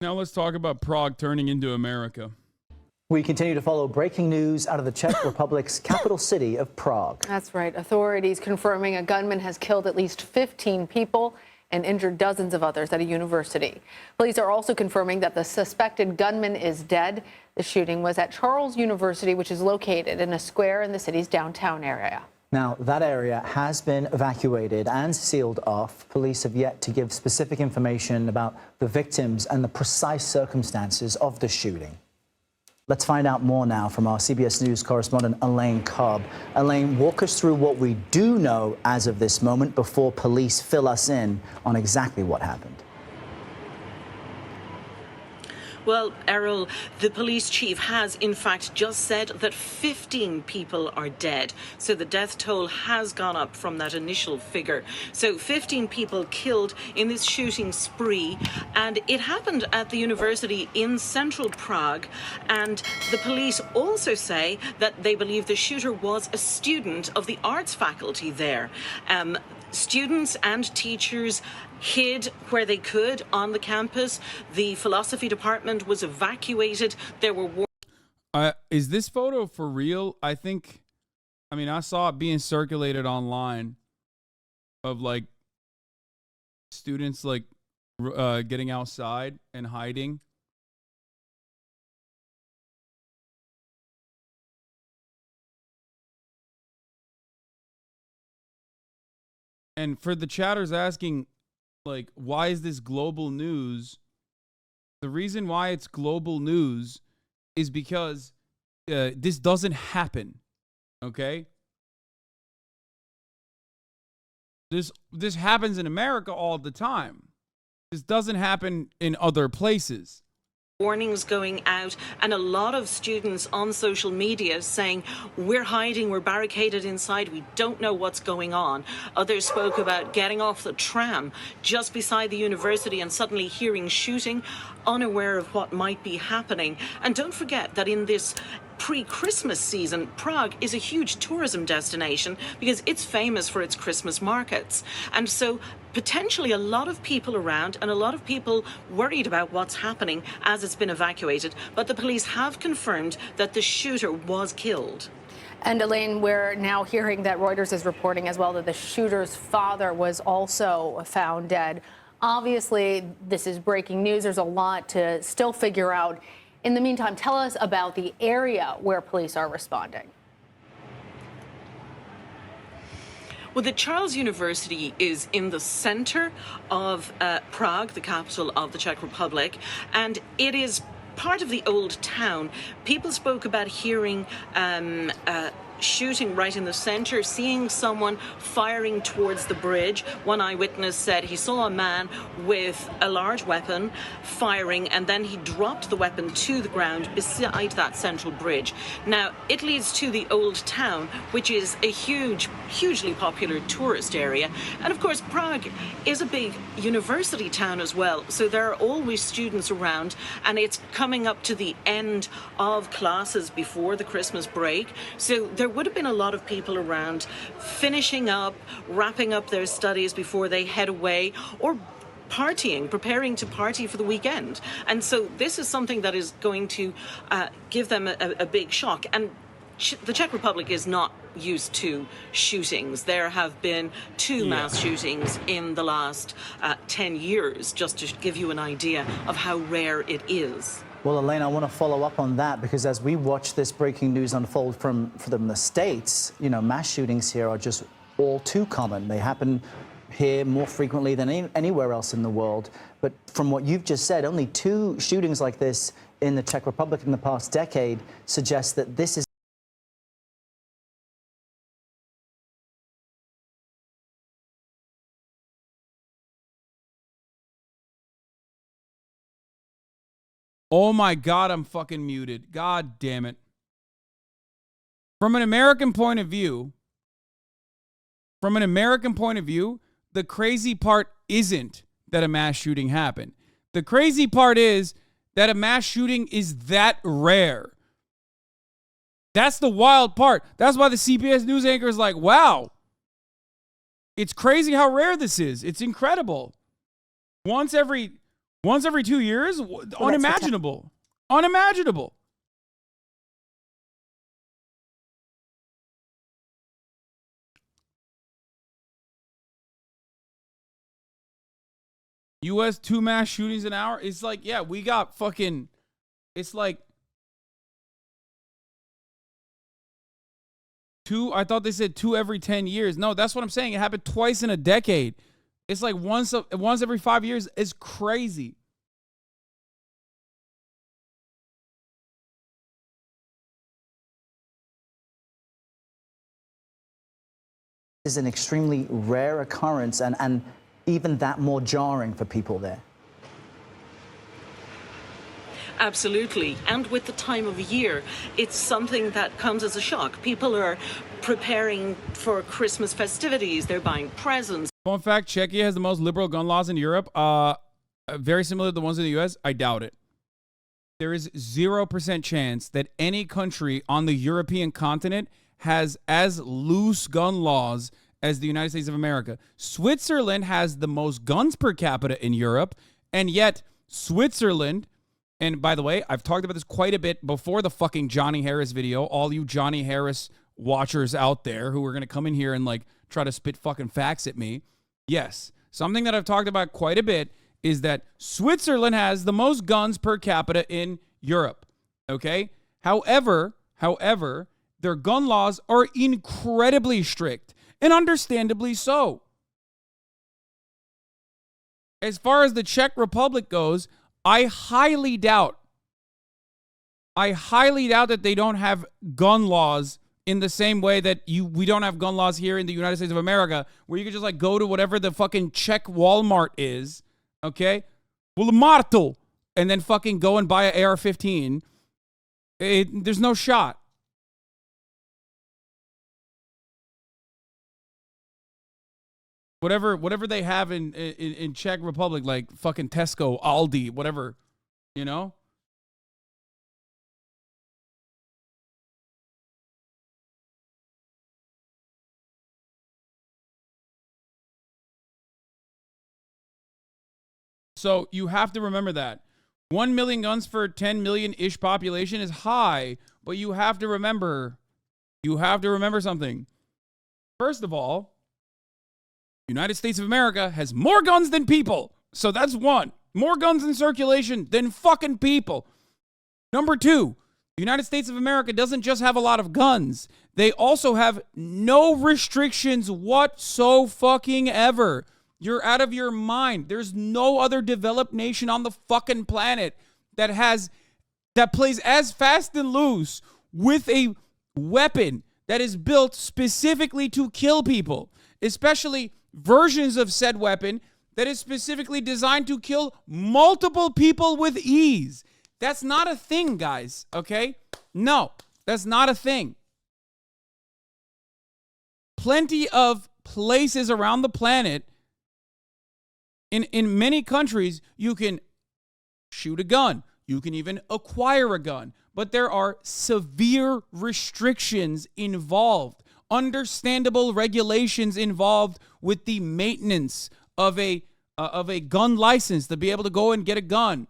Now let's talk about Prague turning into America. We continue to follow breaking news out of the Czech Republic's capital city of Prague. That's right. Authorities confirming a gunman has killed at least 15 people and injured dozens of others at a university. Police are also confirming that the suspected gunman is dead. The shooting was at Charles University, which is located in a square in the city's downtown area. Now, that area has been evacuated and sealed off. Police have yet to give specific information about the victims and the precise circumstances of the shooting. Let's find out more now from our CBS News correspondent, Elaine Cobb. Elaine, walk us through what we do know as of this moment before police fill us in on exactly what happened. Well, Errol, the police chief has in fact just said that 15 people are dead. So the death toll has gone up from that initial figure. So 15 people killed in this shooting spree. And it happened at the university in central Prague. And the police also say that they believe the shooter was a student of the arts faculty there. Students and teachers hid where they could on the campus. The philosophy department was evacuated. There were is this photo for real? I saw it being circulated online of like students like getting outside and hiding. And for the chatters asking, like, why is this global news? The reason why it's global news is because this doesn't happen, okay? This happens in America all the time. This doesn't happen in other places. Warnings going out, and a lot of students on social media saying, we're hiding, we're barricaded inside, we don't know what's going on. Others spoke about getting off the tram just beside the university and suddenly hearing shooting, unaware of what might be happening. And don't forget that in this pre-Christmas season, Prague is a huge tourism destination because it's famous for its Christmas markets. And so potentially a lot of people around and a lot of people worried about what's happening as it's been evacuated. But the police have confirmed that the shooter was killed. And Elaine, we're now hearing that Reuters is reporting as well that the shooter's father was also found dead. Obviously, this is breaking news. There's a lot to still figure out. In the meantime, tell us about the area where police are responding. Well, the Charles University is in the center of Prague, the capital of the Czech Republic, and it is part of the old town. People spoke about hearing shooting right in the center, seeing someone firing towards the bridge. One eyewitness said he saw a man with a large weapon firing, and then he dropped the weapon to the ground beside that central bridge. Now, it leads to the old town, which is a hugely popular tourist area. And of course, Prague is a big university town as well, so there are always students around, and it's coming up to the end of classes before the Christmas break. So there would have been a lot of people around finishing up, wrapping up their studies before they head away, or partying, preparing to party for the weekend. And so this is something that is going to give them a big shock. And the Czech Republic is not used to shootings. There have been two mass shootings in the last 10 years, just to give you an idea of how rare it is. Well, Elaine, I want to follow up on that because as we watch this breaking news unfold from the States, you know, mass shootings here are just all too common. They happen here more frequently than anywhere else in the world. But from what you've just said, only 2 shootings like this in the Czech Republic in the past decade suggests that this is Oh my God, I'm fucking muted. God damn it. From an American point of view, the crazy part isn't that a mass shooting happened. The crazy part is that a mass shooting is that rare. That's the wild part. That's why the CBS News anchor is like, wow, it's crazy how rare this is. It's incredible. Once every Once every 2 years? Unimaginable. Unimaginable. U.S. 2 mass shootings an hour? It's like, yeah, we got fucking, it's like 2, I thought they said 2 every 10 years. No, that's what I'm saying. It happened twice in a decade. It's like once every 5 years is crazy. Is an extremely rare occurrence and even that more jarring for people there. Absolutely. And with the time of year, it's something that comes as a shock. People are preparing for Christmas festivities. They're buying presents. Fun fact, Czechia has the most liberal gun laws in Europe. Very similar to the ones in the U.S. I doubt it. There is 0% chance that any country on the European continent has as loose gun laws as the United States of America. Switzerland has the most guns per capita in Europe, and yet Switzerland, and by the way, I've talked about this quite a bit before the fucking Johnny Harris video. All you Johnny Harris watchers out there who are going to come in here and like try to spit fucking facts at me. Yes, something that I've talked about quite a bit is that Switzerland has the most guns per capita in Europe. Okay? However, their gun laws are incredibly strict, and understandably so. As far as the Czech Republic goes, I highly doubt that they don't have gun laws in the same way that we don't have gun laws here in the United States of America, where you can just like go to whatever the fucking Czech Walmart is, okay? Walmartu, and then fucking go and buy an AR-15. There's no shot. Whatever they have in Czech Republic, like fucking Tesco, Aldi, whatever, you know? So you have to remember that 1 million guns for 10 million-ish population is high, but you have to remember something. First of all, United States of America has more guns than people. So that's one. More guns in circulation than fucking people. Number two, the United States of America doesn't just have a lot of guns. They also have no restrictions whatsoever. You're out of your mind. There's no other developed nation on the fucking planet that plays as fast and loose with a weapon that is built specifically to kill people, especially versions of said weapon that is specifically designed to kill multiple people with ease. That's not a thing, guys, okay? No, that's not a thing. Plenty of places around the planet, in many countries, you can shoot a gun. You can even acquire a gun. But there are severe restrictions involved. Understandable regulations involved with the maintenance of a gun license to be able to go and get a gun.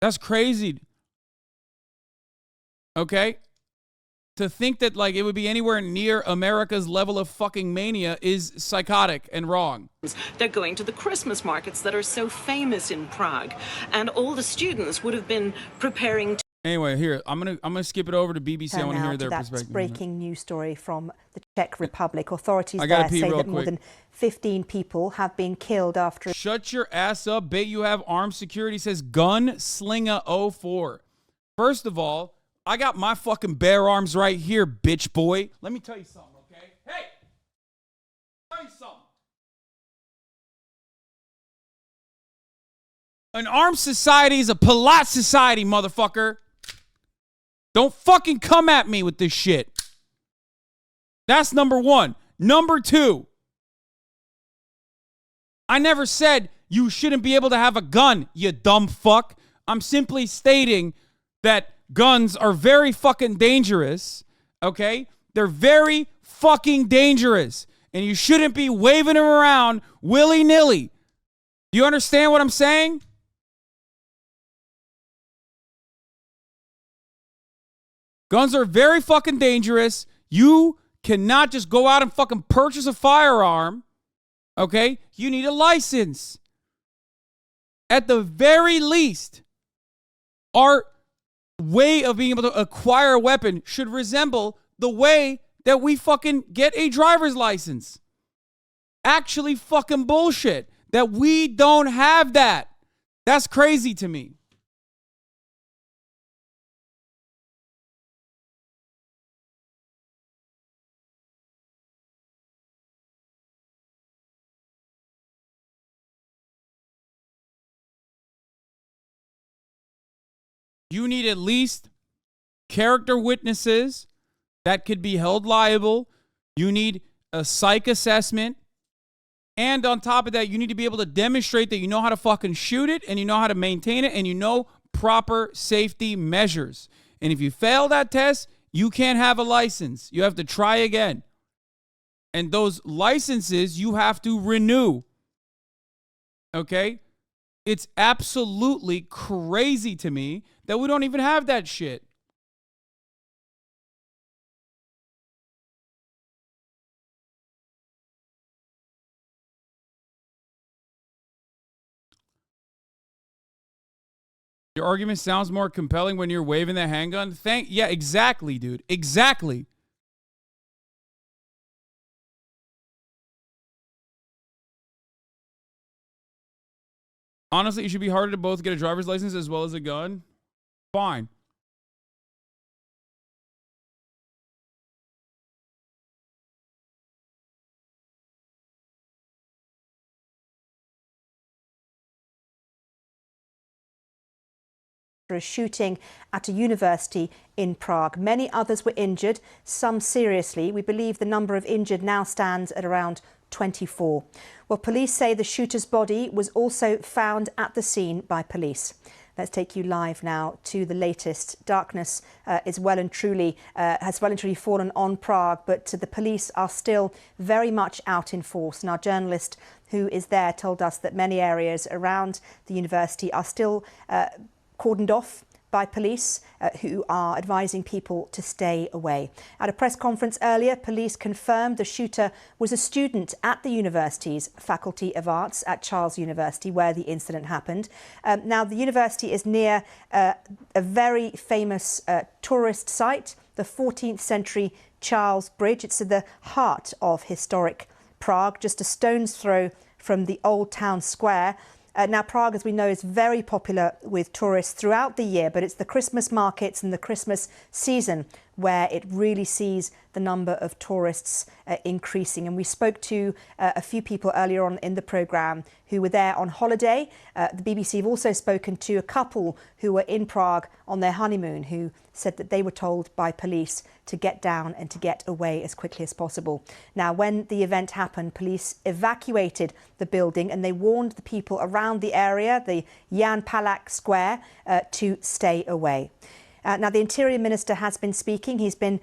That's crazy. Okay? To think that like it would be anywhere near America's level of fucking mania is psychotic and wrong. They're going to the Christmas markets that are so famous in Prague, and all the students would have been preparing to. Anyway, here, I'm gonna skip it over to BBC. I want to hear their perspective. Breaking news story from the Czech Republic. Authorities there say that more than 15 people have been killed after. Shut your ass up, bet you have armed security, says Gunslinger 04. First of all, I got my fucking bare arms right here, bitch boy. Let me tell you something, okay? Hey! Tell you something. An armed society is a polite society, motherfucker. Don't fucking come at me with this shit. That's number one. Number two, I never said you shouldn't be able to have a gun, you dumb fuck. I'm simply stating that guns are very fucking dangerous, okay? They're very fucking dangerous. and you shouldn't be waving them around willy-nilly. Do you understand what I'm saying? Guns are very fucking dangerous. You cannot just go out and fucking purchase a firearm. Okay? You need a license. At the very least, our way of being able to acquire a weapon should resemble the way that we fucking get a driver's license. Actually fucking bullshit that we don't have that. That's crazy to me. You need at least character witnesses that could be held liable. You need a psych assessment. And on top of that, you need to be able to demonstrate that you know how to fucking shoot it and you know how to maintain it and you know proper safety measures. And if you fail that test, you can't have a license. You have to try again. And those licenses you have to renew. Okay? It's absolutely crazy to me that we don't even have that shit. Your argument sounds more compelling when you're waving the handgun. Yeah, exactly, dude. Exactly. Honestly, it should be harder to both get a driver's license as well as a gun. Fine. A shooting at a university in Prague. Many others were injured, some seriously. We believe the number of injured now stands at around 24. Well, police say the shooter's body was also found at the scene by police. Let's take you live now to the latest. Darkness has well and truly fallen on Prague, but the police are still very much out in force. And our journalist who is there told us that many areas around the university are still cordoned off by police who are advising people to stay away. At a press conference earlier, police confirmed the shooter was a student at the university's Faculty of Arts at Charles University, where the incident happened. Now, the university is near a very famous tourist site, the 14th century Charles Bridge. It's at the heart of historic Prague, just a stone's throw from the old town square. Now, Prague, as we know, is very popular with tourists throughout the year, but it's the Christmas markets and the Christmas season where it really sees the number of tourists increasing. And we spoke to a few people earlier on in the programme who were there on holiday. The BBC have also spoken to a couple who were in Prague on their honeymoon who said that they were told by police to get down and to get away as quickly as possible. Now, when the event happened, police evacuated the building and they warned the people around the area, the Jan Palach Square, to stay away. Now, the Interior Minister has been speaking. He's been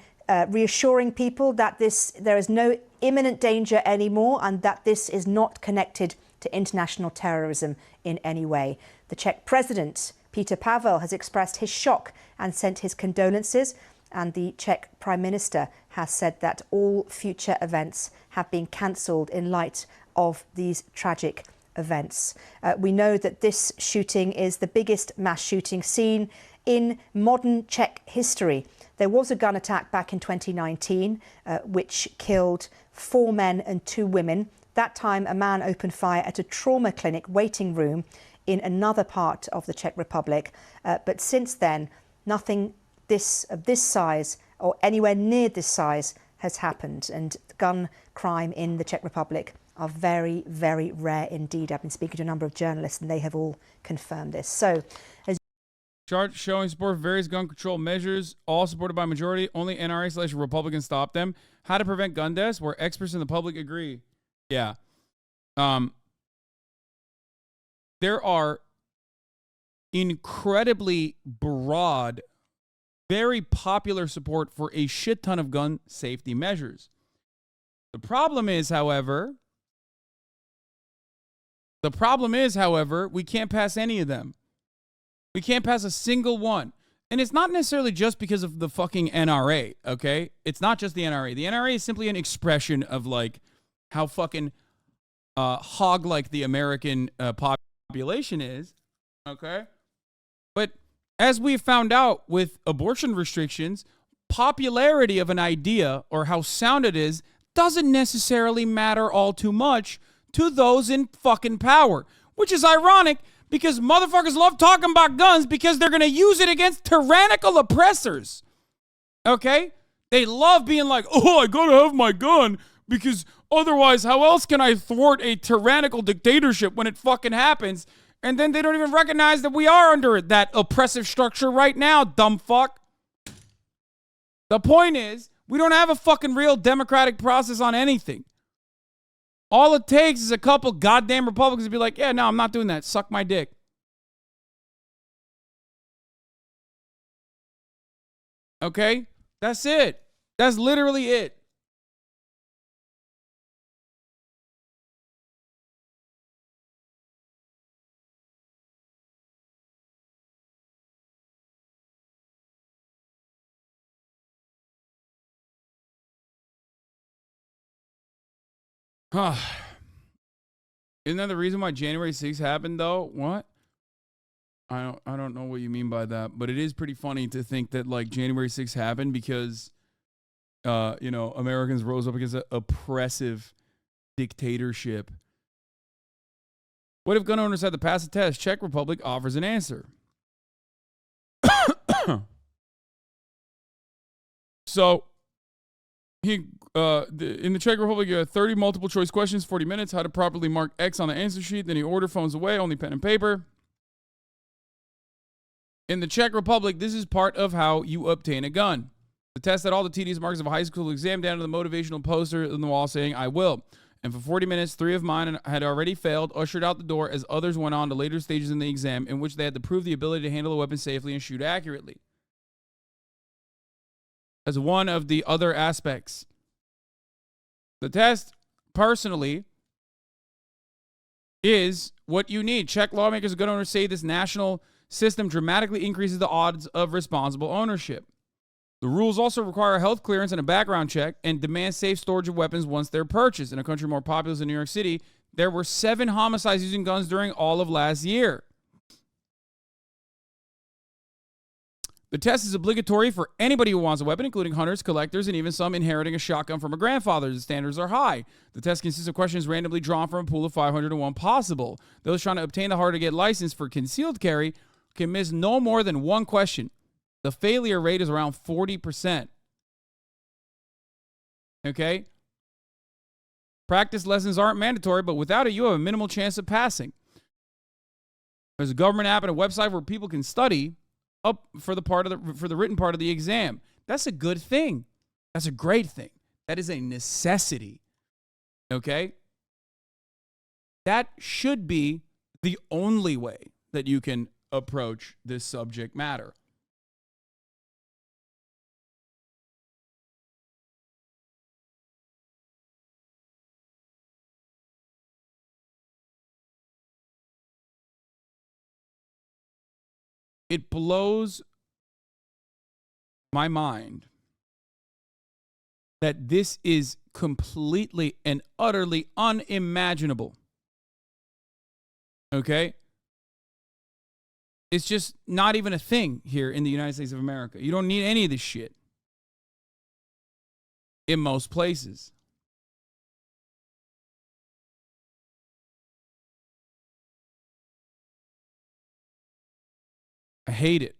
reassuring people that there is no imminent danger anymore and that this is not connected to international terrorism in any way. The Czech President, Petr Pavel, has expressed his shock and sent his condolences. And the Czech Prime Minister has said that all future events have been cancelled in light of these tragic events. We know that this shooting is the biggest mass shooting seen in modern Czech history. There was a gun attack back in 2019, which killed 4 men and 2 women. That time, a man opened fire at a trauma clinic waiting room in another part of the Czech Republic. But since then, nothing of this size or anywhere near this size has happened. And gun crime in the Czech Republic are very, very rare indeed. I've been speaking to a number of journalists and they have all confirmed this. So, chart showing support for various gun control measures, all supported by majority. Only NRA/Republicans stop them. How to prevent gun deaths, where experts in the public agree. Yeah. There are incredibly broad, very popular support for a shit ton of gun safety measures. The problem is, however, we can't pass any of them. We can't pass a single one. And it's not necessarily just because of the fucking NRA, okay? It's not just the NRA. The NRA is simply an expression of, like, how fucking hog-like the American population is, okay? But as we found out with abortion restrictions, popularity of an idea or how sound it is doesn't necessarily matter all too much to those in fucking power, which is ironic because motherfuckers love talking about guns because they're going to use it against tyrannical oppressors. Okay? They love being like, oh, I got to have my gun because otherwise how else can I thwart a tyrannical dictatorship when it fucking happens? And then they don't even recognize that we are under that oppressive structure right now, dumb fuck. The point is, we don't have a fucking real democratic process on anything. All it takes is a couple goddamn Republicans to be like, yeah, no, I'm not doing that. Suck my dick. Okay? That's it. That's literally it. Isn't that the reason why January 6th happened, though? What? I don't know what you mean by that, but it is pretty funny to think that, like, January 6th happened because, Americans rose up against an oppressive dictatorship. What if gun owners had to pass a test? Czech Republic offers an answer. So, in the Czech Republic, you have 30 multiple choice questions, 40 minutes, how to properly mark X on the answer sheet. Then you order, phones away, only pen and paper. In the Czech Republic, this is part of how you obtain a gun. The test had all the tedious marks of a high school exam down to the motivational poster on the wall saying, I will. And for 40 minutes, 3 of mine had already failed, ushered out the door as others went on to later stages in the exam in which they had to prove the ability to handle a weapon safely and shoot accurately. As one of the other aspects. The test, personally, is what you need. Czech lawmakers and gun owners say this national system dramatically increases the odds of responsible ownership. The rules also require a health clearance and a background check and demand safe storage of weapons once they're purchased. In a country more populous than New York City, there were 7 homicides using guns during all of last year. The test is obligatory for anybody who wants a weapon, including hunters, collectors, and even some inheriting a shotgun from a grandfather. The standards are high. The test consists of questions randomly drawn from a pool of 501 possible. Those trying to obtain the hard-to-get license for concealed carry can miss no more than one question. The failure rate is around 40%. Okay? Practice lessons aren't mandatory, but without it, you have a minimal chance of passing. There's a government app and a website where people can study up for the written part of the exam. That's a good thing. That's a great thing. That is a necessity. Okay? That should be the only way that you can approach this subject matter. It blows my mind that this is completely and utterly unimaginable. Okay? It's just not even a thing here in the United States of America. You don't need any of this shit in most places. I hate it.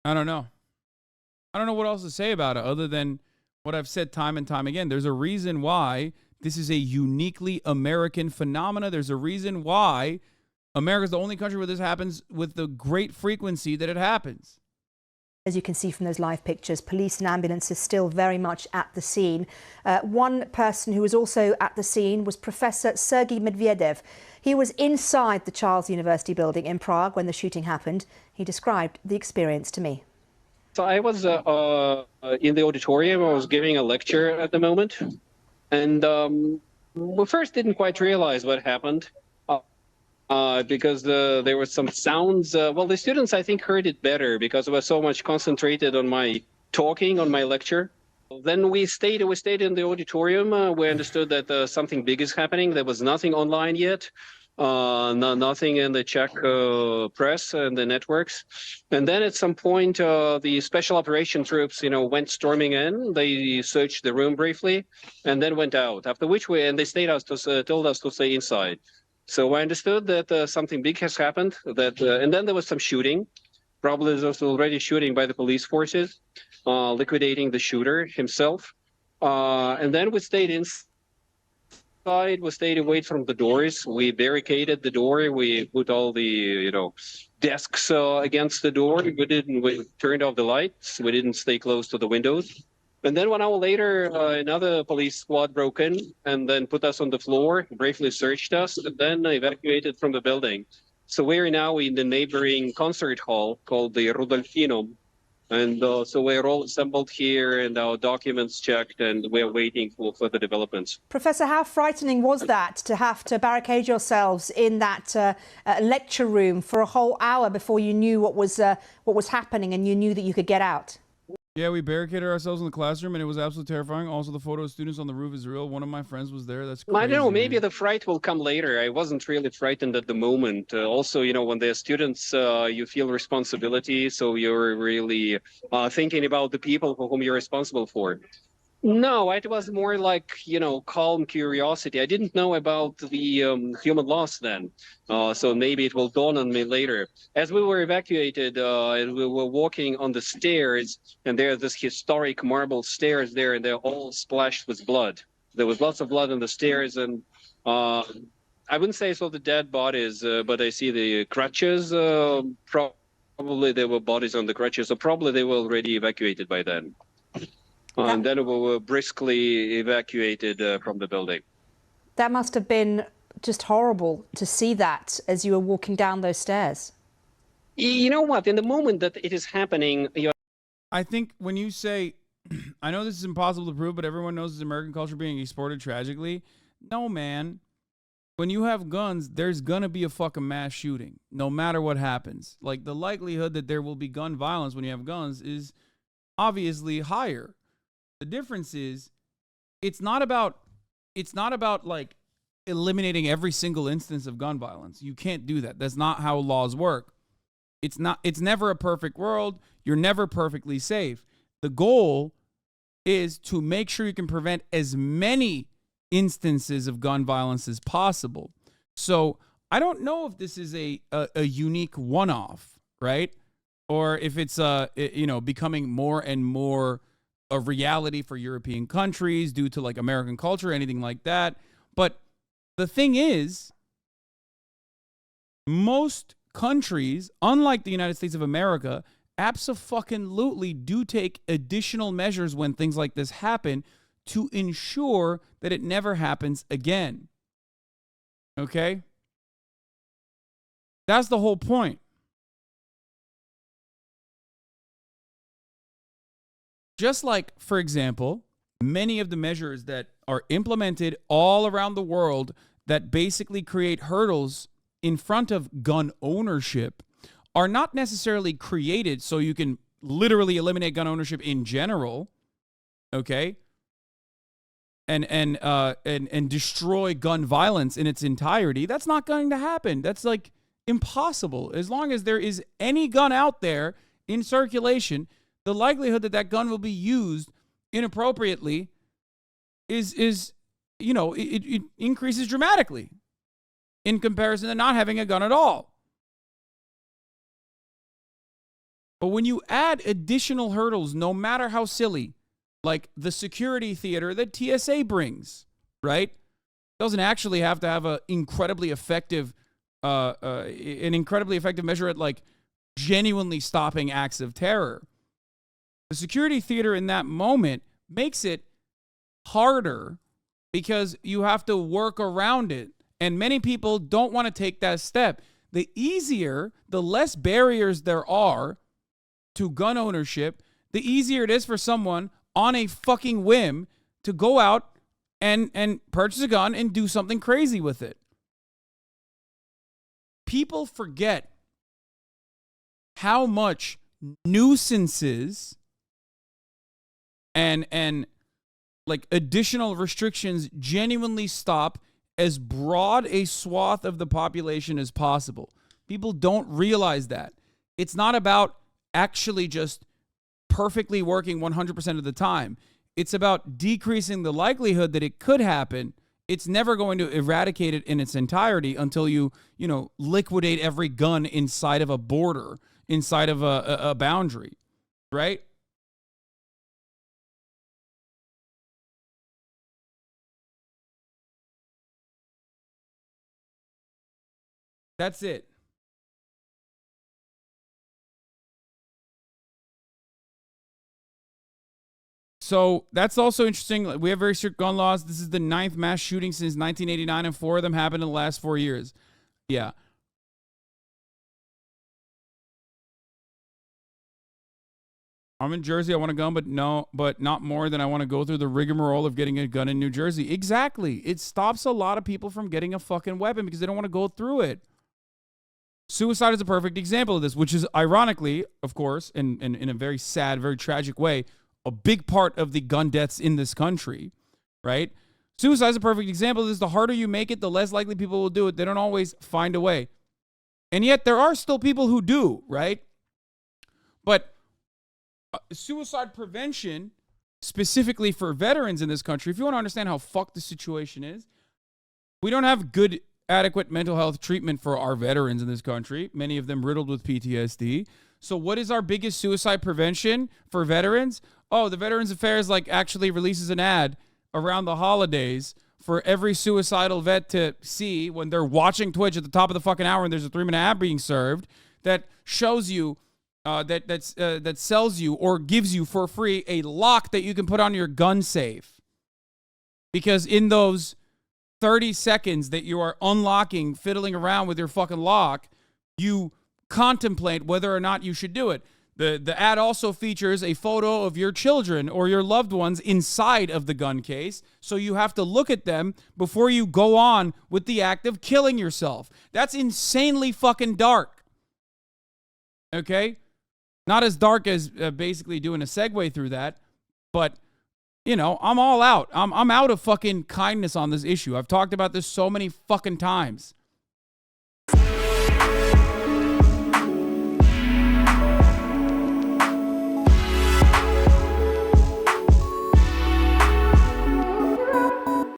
I don't know. I don't know what else to say about it other than what I've said time and time again. There's a reason why this is a uniquely American phenomena. There's a reason why America is the only country where this happens with the great frequency that it happens. As you can see from those live pictures, police and ambulances still very much at the scene. One person who was also at the scene was Professor Sergei Medvedev. He was inside the Charles University building in Prague when the shooting happened. He described the experience to me. So I was in the auditorium. I was giving a lecture at the moment. And we first didn't quite realize what happened. Because there were some sounds. Well, the students, I think, heard it better because I was so much concentrated on my talking, on my lecture. Then we stayed in the auditorium. We understood that something big is happening. There was nothing online yet, nothing in the Czech press and the networks. And then at some point, the special operation troops, went storming in. They searched the room briefly and then went out. After which they told us to stay inside. So I understood that something big has happened, and then there was some shooting. Probably there was already shooting by the police forces, liquidating the shooter himself. And then we stayed inside, we stayed away from the doors. We barricaded the door. We put all the, desks against the door. We turned off the lights. We didn't stay close to the windows. And then 1 hour later, another police squad broke in and then put us on the floor, briefly searched us, and then evacuated from the building. So we're now in the neighboring concert hall called the Rudolfinum. And so we're all assembled here and our documents checked, and we're waiting for further developments. Professor, how frightening was that to have to barricade yourselves in that lecture room for a whole hour before you knew what was happening and you knew that you could get out? Yeah, we barricaded ourselves in the classroom, and it was absolutely terrifying. Also, the photo of students on the roof is real. One of my friends was there. That's crazy. I don't know. Maybe the fright will come later. I wasn't really frightened at the moment. Also, when they're students, you feel responsibility. So you're really thinking about the people for whom you're responsible for. No, it was more like, calm curiosity. I didn't know about the human loss then. So maybe it will dawn on me later. As we were evacuated, and we were walking on the stairs, and there's this historic marble stairs there, and they're all splashed with blood. There was lots of blood on the stairs, and I wouldn't say I saw the dead bodies, but I see the crutches. Probably there were bodies on the crutches, so probably they were already evacuated by then. And then we were briskly evacuated from the building. That must have been just horrible to see that as you were walking down those stairs. You know what? In the moment that it is happening, I think when you say, I know this is impossible to prove, but everyone knows it's American culture being exported tragically. No, man. When you have guns, there's going to be a fucking mass shooting, no matter what happens. Like, the likelihood that there will be gun violence when you have guns is obviously higher. The difference is, it's not about like eliminating every single instance of gun violence. You can't do that. That's not how laws work. It's never a perfect world. You're never perfectly safe. The goal is to make sure you can prevent as many instances of gun violence as possible. So I don't know if this is a unique one-off, right? Or if it's becoming more and more a reality for European countries due to like American culture, anything like that. But the thing is, most countries, unlike the United States of America, abso-fucking-lutely do take additional measures when things like this happen to ensure that it never happens again. Okay? That's the whole point. Just like, for example, many of the measures that are implemented all around the world that basically create hurdles in front of gun ownership are not necessarily created so you can literally eliminate gun ownership in general, okay? And destroy gun violence in its entirety. That's not going to happen. That's like impossible. As long as there is any gun out there in circulation, the likelihood that that gun will be used inappropriately is it increases dramatically in comparison to not having a gun at all. But when you add additional hurdles, no matter how silly, like the security theater that TSA brings, right? Doesn't actually have to have an incredibly effective measure at like genuinely stopping acts of terror. The security theater in that moment makes it harder because you have to work around it. And many people don't want to take that step. The easier, the less barriers there are to gun ownership, the easier it is for someone on a fucking whim to go out and purchase a gun and do something crazy with it. People forget how much nuisances and like additional restrictions genuinely stop as broad a swath of the population as possible. People don't realize that. It's not about actually just perfectly working 100% of the time. It's about decreasing the likelihood that it could happen. It's never going to eradicate it in its entirety until you liquidate every gun inside of a border, inside of a boundary, right? That's it. So that's also interesting. We have very strict gun laws. This is the 9th mass shooting since 1989, and 4 of them happened in the last 4 years. Yeah. I'm in Jersey. I want a gun, but not more than I want to go through the rigmarole of getting a gun in New Jersey. Exactly. It stops a lot of people from getting a fucking weapon because they don't want to go through it. Suicide is a perfect example of this, which is ironically, of course, and in a very sad, very tragic way, a big part of the gun deaths in this country, right? Suicide is a perfect example of this. The harder you make it, the less likely people will do it. They don't always find a way. And yet there are still people who do, right? But suicide prevention, specifically for veterans in this country, if you want to understand how fucked the situation is, we don't have good, adequate mental health treatment for our veterans in this country, many of them riddled with PTSD. So what is our biggest suicide prevention for veterans? Oh, the Veterans Affairs actually releases an ad around the holidays for every suicidal vet to see when they're watching Twitch at the top of the fucking hour and there's a 3-minute ad being served that shows you that sells you or gives you for free a lock that you can put on your gun safe. Because in those 30 seconds that you are unlocking, fiddling around with your fucking lock, you contemplate whether or not you should do it. The ad also features a photo of your children or your loved ones inside of the gun case, so you have to look at them before you go on with the act of killing yourself. That's insanely fucking dark. Okay? Not as dark as basically doing a segue through that, but I'm all out. I'm out of fucking kindness on this issue. I've talked about this so many fucking times.